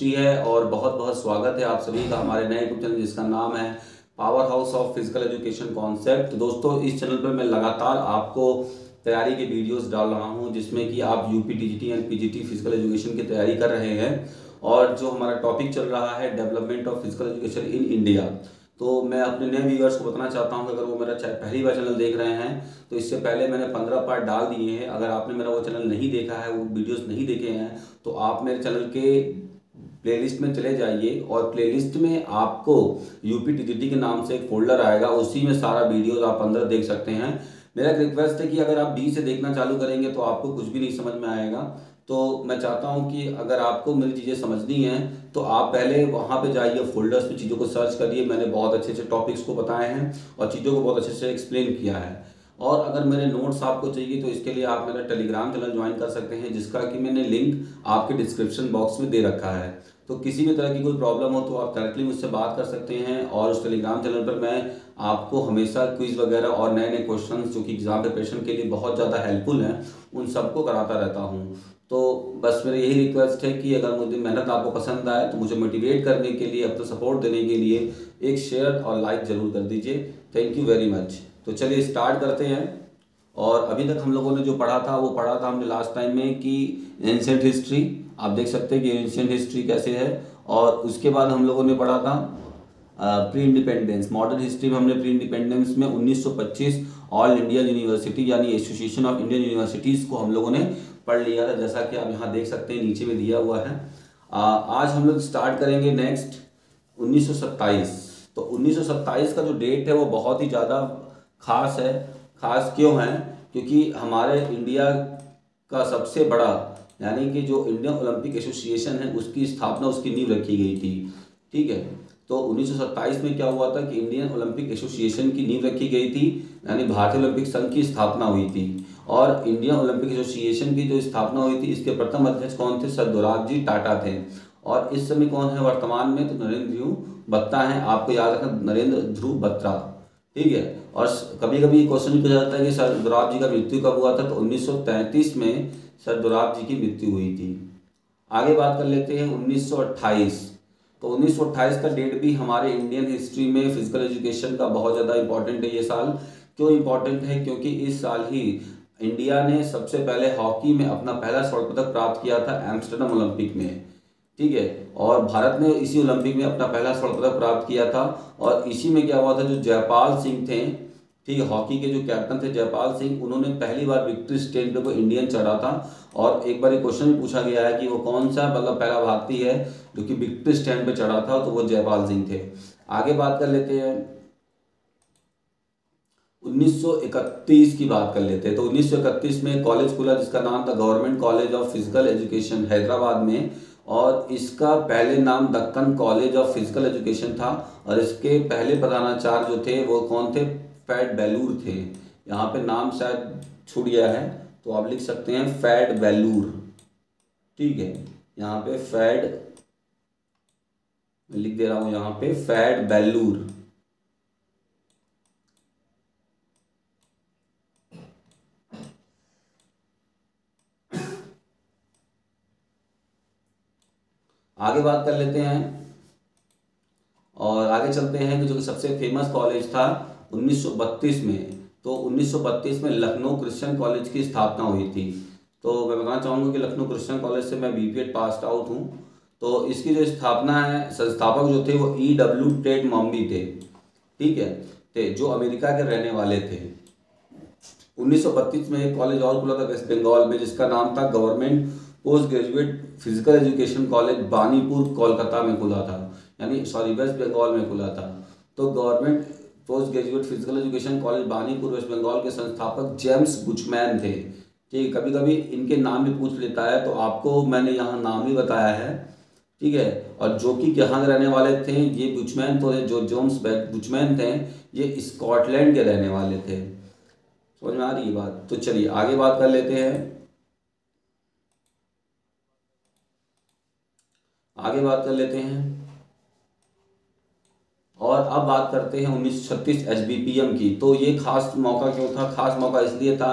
History है और बहुत बहुत स्वागत है आप सभी का हमारे नए यूट्यूब चैनल जिसका नाम है power house of physical education concept. तो दोस्तों इस चैनल पर मैं लगातार आपको तैयारी के वीडियोस डाल रहा हूं जिसमें कि आप UP TGT and PGT physical education की तैयारी कर रहे हैं और जो हमारा टॉपिक चल रहा है development of physical education in India. तो मैं अपने नए व्यूअर्स को बताना चाहता हूं कि अगर वो मेरा पहली बार चैनल देख रहे हैं तो इससे पहले मैंने 15 पार्ट डाल दिए हैं। अगर आपने मेरा वो चैनल नहीं देखा है, वो वीडियोस नहीं देखे हैं, तो आप मेरे चैनल के प्लेलिस्ट में चले जाइए और प्लेलिस्ट में आपको यूपी टीजीटी के नाम से एक फोल्डर आएगा, उसी में सारा वीडियोस आप अंदर देख सकते हैं। मेरा एक रिक्वेस्ट है कि अगर आप डी से देखना चालू करेंगे तो आपको कुछ भी नहीं समझ में आएगा। तो मैं चाहता हूं कि अगर आपको मेरी चीज़ें समझनी हैं तो आप पहले वहां पे जाइए, फोल्डर्स में चीज़ों को सर्च करिए। मैंने बहुत अच्छे अच्छे टॉपिक्स को बताए हैं और चीज़ों को बहुत अच्छे से एक्सप्लेन किया है। और अगर मेरे नोट्स आपको चाहिए तो इसके लिए आप मेरा टेलीग्राम चैनल ज्वाइन कर सकते हैं जिसका कि मैंने लिंक आपके डिस्क्रिप्शन बॉक्स में दे रखा है। तो किसी भी तरह की कोई प्रॉब्लम हो तो आप डायरेक्टली मुझसे बात कर सकते हैं और उस टेलीग्राम चैनल पर मैं आपको हमेशा क्विज वगैरह और नए नए क्वेश्चंस जो कि एग्जाम प्रिपरेशन के लिए बहुत ज़्यादा हेल्पफुल हैं उन सबको कराता रहता हूँ। तो बस मेरी यही रिक्वेस्ट है कि अगर मुझे मेहनत आपको पसंद आए तो मुझे मोटिवेट करने के लिए, अपना सपोर्ट देने के लिए एक शेयर और लाइक ज़रूर कर दीजिए। Thank you very much. तो चलिए स्टार्ट करते हैं। और अभी तक हम लोगों ने जो पढ़ा था वो पढ़ा था हमने लास्ट टाइम में कि एंशिएंट हिस्ट्री, आप देख सकते हैं कि एंशिएंट हिस्ट्री कैसे है। और उसके बाद हम लोगों ने पढ़ा था प्री इंडिपेंडेंस, मॉडर्न हिस्ट्री में हमने प्री इंडिपेंडेंस में 1925 ऑल इंडिया यूनिवर्सिटी यानी एसोसिएशन ऑफ इंडियन यूनिवर्सिटीज़ को हम लोगों ने पढ़ लिया था, जैसा कि आप यहाँ देख सकते हैं नीचे में दिया हुआ है। आज हम लोग स्टार्ट करेंगे नेक्स्ट 1927। तो 1927 का जो डेट है वो बहुत ही ज़्यादा खास है। खास क्यों है? क्योंकि हमारे इंडिया का सबसे बड़ा यानी कि जो इंडियन ओलंपिक एसोसिएशन है उसकी स्थापना, उसकी नींव रखी गई थी। ठीक है, तो 1927 में क्या हुआ था कि इंडियन ओलंपिक एसोसिएशन की नींव रखी गई थी, यानी भारतीय ओलंपिक संघ की स्थापना हुई थी। और इंडियन ओलंपिक एसोसिएशन की जो स्थापना हुई थी इसके प्रथम अध्यक्ष कौन थे? सर दोराबजी टाटा थे। और इस समय कौन है वर्तमान में? तो नरेंद्र ध्रुव बत्ता है। आपको याद रखना, नरेंद्र ध्रुव बत्रा। ठीक है, और कभी कभी क्वेश्चन पूछा जाता है कि सर दोराबजी का मृत्यु कब हुआ था? तो 1933 में सर दोराबजी की मृत्यु हुई थी। आगे बात कर लेते हैं 1928। तो 1928 का डेट भी हमारे इंडियन हिस्ट्री में फिजिकल एजुकेशन का बहुत ज़्यादा इंपॉर्टेंट है। ये साल क्यों इंपॉर्टेंट है? क्योंकि इस साल ही इंडिया ने सबसे पहले हॉकी में अपना पहला स्वर्ण पदक प्राप्त किया था एम्स्टर्डम ओलंपिक में। ठीक है, और भारत ने इसी ओलंपिक में अपना पहला स्वर्ण पदक प्राप्त किया था। और इसी में क्या हुआ था, जो जयपाल सिंह थे, ठीक है, हॉकी के जो कैप्टन थे जयपाल सिंह, उन्होंने पहली बार विक्ट्री स्टैंड पे वो इंडियन चढ़ा था। और एक बार क्वेश्चन भी पूछा गया है कि वो कौन सा मतलब पहला भारतीय है जो कि विक्ट्री स्टैंड पे चढ़ा था, तो वो जयपाल सिंह थे। आगे बात कर लेते हैं 1931 की बात कर लेते हैं। तो 1931 में कॉलेज खुला जिसका नाम था government college of physical education Hyderabad में, और इसका पहले नाम Deccan college of physical education था। और इसके पहले प्रधानाचार्य जो थे वो कौन थे? फैट बेलूर थे। यहाँ पे नाम शायद छूट गया है तो आप लिख सकते हैं फैट बेलूर। ठीक है, यहाँ पे फैट लिख दे रहा हूं, यहाँ पे फैट बेलूर। आगे बात कर लेते हैं और आगे चलते हैं कि जो कि सबसे फेमस कॉलेज था 1932 में। तो 1932 में लखनऊ क्रिश्चियन कॉलेज की स्थापना हुई थी। तो मैं बताना चाहूँगा कि लखनऊ क्रिश्चियन कॉलेज से मैं बीपीएड पास आउट हूँ। तो इसकी जो स्थापना है, संस्थापक जो थे वो E.W. टेड मॉम्बी थे। ठीक है, जो अमेरिका के रहने वाले थे। 1932 में एक कॉलेज और खुला था वेस्ट बंगाल में जिसका नाम था government post graduate physical education college Banipur Kolkata में खुला था, यानी सॉरी वेस्ट बंगाल में खुला था। तो government post graduate physical education college Banipur West Bengal के संस्थापक जेम्स बुचमैन थे। ठीक है, कभी कभी इनके नाम भी पूछ लेता है तो आपको मैंने यहाँ नाम ही बताया है। ठीक है, और जो कि यहाँ रहने वाले थे ये बुचमैन, तो जो जेम्स बुचमैन थे ये स्कॉटलैंड के रहने वाले थे। समझ में आ रही है बात? तो चलिए आगे बात कर लेते हैं। आगे बात कर लेते हैं और अब बात करते हैं 1936 एसबीपीएम की। तो ये खास मौका क्यों था? खास मौका इसलिए था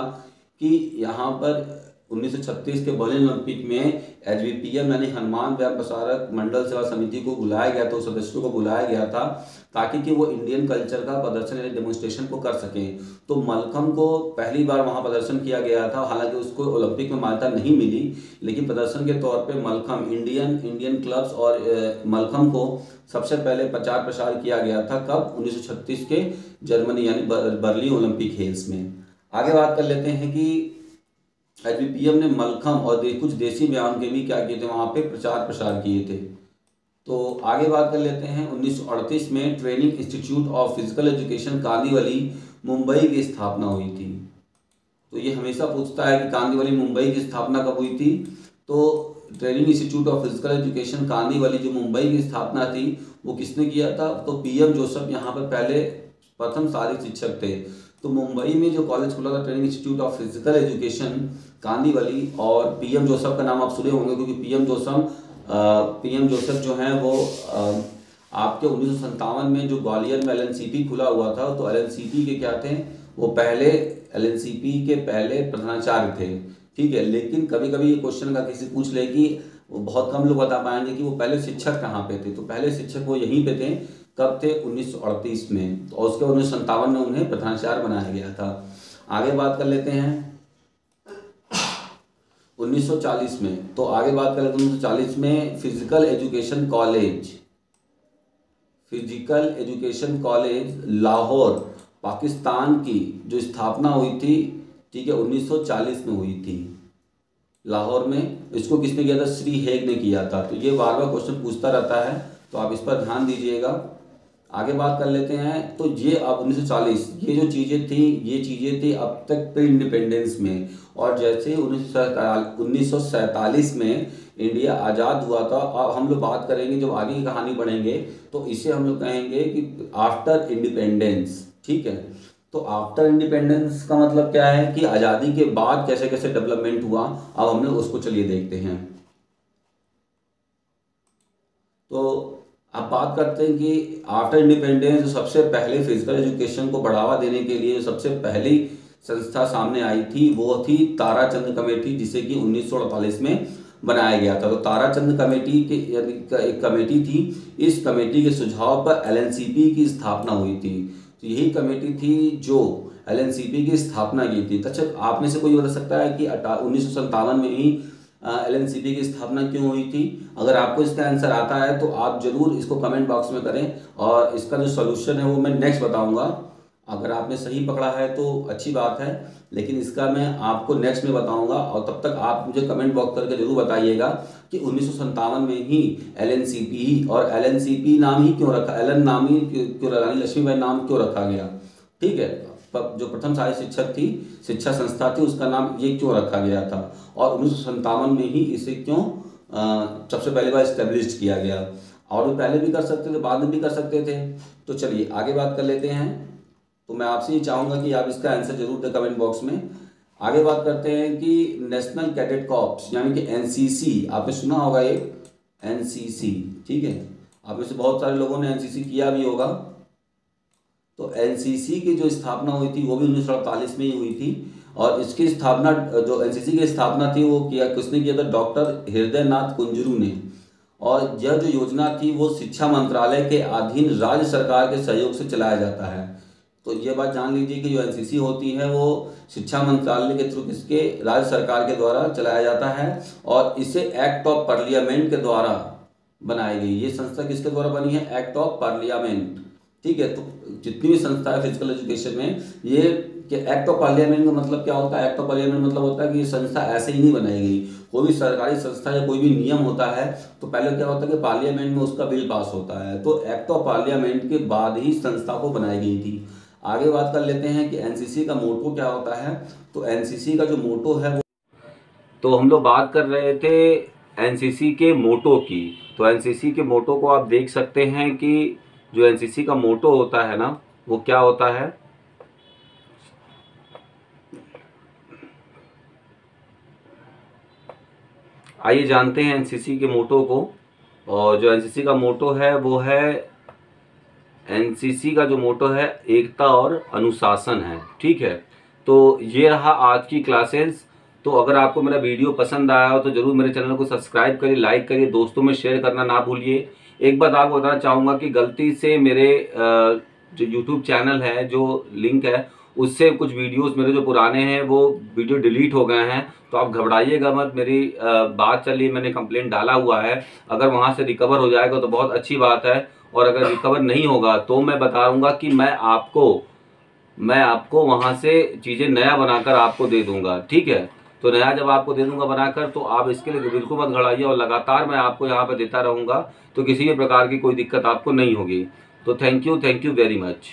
कि यहाँ पर 1936 के बर्लिन ओलंपिक में HVPM यानी हनुमान व्यायाम प्रसारक मंडल सेवा समिति को बुलाया गया था, उस सदस्यों को बुलाया गया था ताकि कि वो इंडियन कल्चर का प्रदर्शन यानी डेमोन्स्ट्रेशन को कर सकें। तो मलखम को पहली बार वहाँ प्रदर्शन किया गया था, हालांकि उसको ओलंपिक में मान्यता नहीं मिली, लेकिन प्रदर्शन के तौर पे मलखम इंडियन क्लब्स और मलखम को सबसे पहले प्रचार प्रसार किया गया था। कब? 1936 के जर्मनी यानी बर्लिन ओलंपिक खेल्स में। आगे बात कर लेते हैं कि HVPM ने मलखम और कुछ देसी व्यायाम के भी क्या किए थे, वहाँ पे प्रचार प्रसार किए थे। तो आगे बात कर लेते हैं 1938 में training institute of physical education Kandivali Mumbai की स्थापना हुई थी। तो ये हमेशा पूछता है कि कांदिवली मुंबई की स्थापना कब हुई थी। तो training institute of physical education Kandivali जो मुंबई की स्थापना थी वो किसने किया था? तो PM जोसेफ यहाँ पर पहले प्रथम शारीरिक शिक्षक थे। तो मुंबई में जो कॉलेज खुला था training institute of physical education Kandivali, और PM जोसेफ का नाम आप सुने होंगे क्योंकि PM जोसेफ जो हैं वो आपके 1957 में जो ग्वालियर में LNCP खुला हुआ था, तो LNCP के क्या थे, वो पहले LNCP के पहले प्रधानाचार्य थे। ठीक है, लेकिन कभी कभी ये क्वेश्चन का किसी पूछ ले कि वो बहुत कम लोग बता पाएंगे कि वो पहले शिक्षक कहाँ पे थे। तो पहले शिक्षक वो यहीं पे थे। कब थे? 1938 में। और उसके 1957 में उन्हें प्रधानाचार्य बनाया गया था। आगे बात कर लेते हैं 1940 में। तो आगे बात कर लेते हैं 1940 में physical education college Lahore Pakistan की जो स्थापना हुई थी, ठीक है, 1940 में हुई थी लाहौर में। इसको किसने किया था? श्री हेग ने किया था। तो ये बार बार क्वेश्चन पूछता रहता है, तो आप इस पर ध्यान दीजिएगा। आगे बात कर लेते हैं। तो ये अब 1940 ये जो चीज़ें थी, ये चीज़ें थी अब तक प्री इंडिपेंडेंस में। और जैसे 1947 में इंडिया आज़ाद हुआ था, अब हम लोग बात करेंगे, जब आगे की कहानी पढ़ेंगे तो इसे हम लोग कहेंगे कि आफ्टर इंडिपेंडेंस। ठीक है, तो आफ्टर इंडिपेंडेंस का मतलब क्या है कि आज़ादी के बाद कैसे कैसे डेवलपमेंट हुआ, अब हम लोग उसको चलिए देखते हैं। तो अब बात करते हैं कि आफ्टर इंडिपेंडेंस जो सबसे पहले फिजिकल एजुकेशन को बढ़ावा देने के लिए सबसे पहली संस्था सामने आई थी वो थी ताराचंद कमेटी, जिसे कि 1948 में बनाया गया था। तो ताराचंद कमेटी के एक कमेटी थी, इस कमेटी के सुझाव पर LNCP की स्थापना हुई थी। तो यही कमेटी थी जो LNCP की स्थापना की थी। अच्छा, आप में से कोई बता सकता है कि 1957 में ही LNCP की स्थापना क्यों हुई थी? अगर आपको इसका आंसर आता है तो आप जरूर इसको कमेंट बॉक्स में करें, और इसका जो सॉल्यूशन है वो मैं नेक्स्ट बताऊंगा। अगर आपने सही पकड़ा है तो अच्छी बात है, लेकिन इसका मैं आपको नेक्स्ट में बताऊंगा। और तब तक आप मुझे कमेंट बॉक्स करके जरूर बताइएगा कि 1957 में ही LNCP, और LNCP नाम ही क्यों रखा, एलन नाम ही क्यों रखा, लक्ष्मीबाई नाम क्यों रखा गया। ठीक है, जो प्रथम शाही शिक्षक थी, शिक्षा संस्था थी, उसका नाम ये क्यों रखा गया था, और 1957 में ही इसे क्यों सबसे पहले बार इस्टेब्लिश किया गया। और भी पहले भी कर सकते थे, बाद में भी कर सकते थे। तो चलिए आगे बात कर लेते हैं। तो मैं आपसे ये चाहूँगा कि आप इसका आंसर जरूर दें कमेंट बॉक्स में। आगे बात करते हैं कि नेशनल कैडेट कॉर्प्स यानी कि NCC, आपने सुना होगा ये NCC। ठीक है, आप में से बहुत सारे लोगों ने NCC किया भी होगा। तो NCC की जो स्थापना हुई थी वो भी 1948 में ही हुई थी। और इसकी स्थापना, जो NCC की स्थापना थी वो किसने किया था? डॉक्टर हृदयनाथ कुंजरू ने। और यह जो योजना थी वो शिक्षा मंत्रालय के अधीन राज्य सरकार के सहयोग से चलाया जाता है। तो ये बात जान लीजिए कि जो NCC होती है वो शिक्षा मंत्रालय के थ्रू किसके, राज्य सरकार के द्वारा चलाया जाता है। और इसे एक्ट ऑफ पार्लियामेंट के द्वारा बनाई गई। ये संस्था किसके द्वारा बनी है? Act of parliament. ठीक है, तो जितनी भी संस्था है फिजिकल एजुकेशन में, ये कि एक्ट ऑफ पार्लियामेंट का मतलब क्या होता है? एक्ट ऑफ पार्लियामेंट मतलब होता है कि ये संस्था ऐसे ही नहीं बनाई गई। कोई भी सरकारी संस्था या कोई भी नियम होता है तो पहले क्या होता है कि पार्लियामेंट में उसका बिल पास होता है। तो एक्ट ऑफ पार्लियामेंट के बाद ही संस्था को बनाई गई थी। आगे बात कर लेते हैं कि NCC का मोटो क्या होता है। तो NCC का जो मोटो है वो, तो हम लोग बात कर रहे थे NCC के मोटो की। तो NCC के मोटो को आप देख सकते हैं कि जो NCC का मोटो होता है ना, वो क्या होता है। आइए जानते हैं NCC के मोटो को। और जो NCC का मोटो है वो है, NCC का जो मोटो है एकता और अनुशासन है। ठीक है, तो ये रहा आज की क्लासेस। तो अगर आपको मेरा वीडियो पसंद आया हो तो ज़रूर मेरे चैनल को सब्सक्राइब करिए, लाइक करिए, दोस्तों में शेयर करना ना भूलिए। एक बात आपको बताना चाहूँगा कि गलती से मेरे जो यूट्यूब चैनल है, जो लिंक है, उससे कुछ वीडियोस मेरे जो पुराने हैं वो वीडियो डिलीट हो गए हैं। तो आप घबराइएगा मत, मेरी बात चल रही है, मैंने कंप्लेंट डाला हुआ है। अगर वहाँ से रिकवर हो जाएगा तो बहुत अच्छी बात है, और अगर रिकवर नहीं होगा तो मैं बताऊँगा कि मैं आपको वहाँ से चीज़ें नया बनाकर आपको दे दूँगा, ठीक है। तो नया जब आपको दे दूँगा बनाकर, तो आप इसके लिए बिल्कुल मत घबराइए, और लगातार मैं आपको यहाँ पे देता रहूँगा, तो किसी भी प्रकार की कोई दिक्कत आपको नहीं होगी। तो थैंक यू वेरी मच।